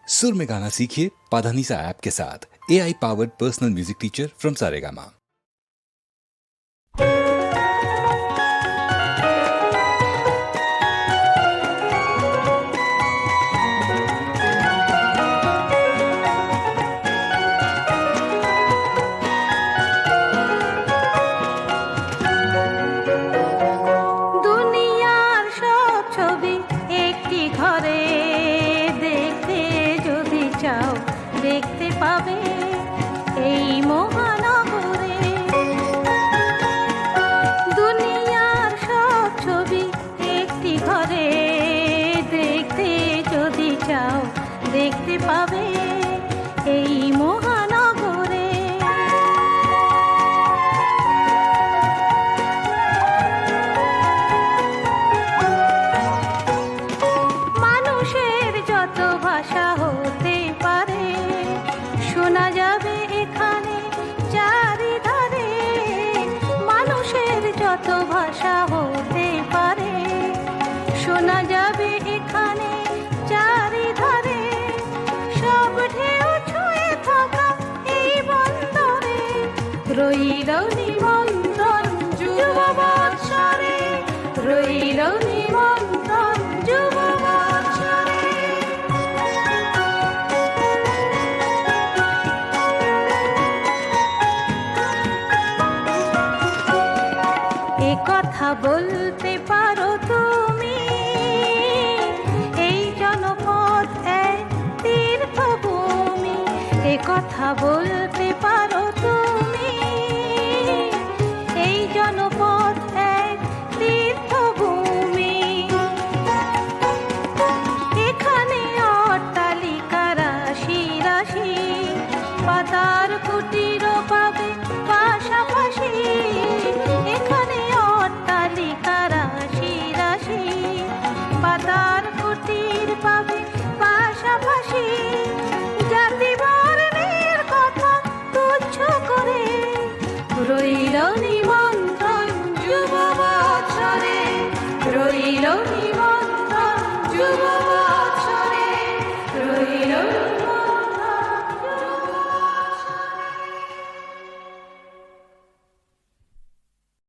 सुर में गाना सीखिए पाधानीसा ऐप के साथ। AI powered personal music teacher from Saregama. দেখতে পাবে এই মহানগরে দুনিয়ার সব ছবি একটি ঘরে দেখতে যদি চাও দেখতে পাবে এই মহানগরে। মানুষের যত ভাষা হতে পারে শোনা যাবে এখানে চারিধারে। মানুষের যত ভাষা হতে পারে শোনা যাবে এখানে চারিধারে। সব ঢেউ ছুঁয়ে থাকা এই বন্দরে রইল নিমন্ত্রণ যুব বৎসরে, রইল নিমন্ত্রণ যুব বৎসরে। এ কথা বলতে পারো তুমি এই জনপদ এক তীর্থভূমি। এ কথা বল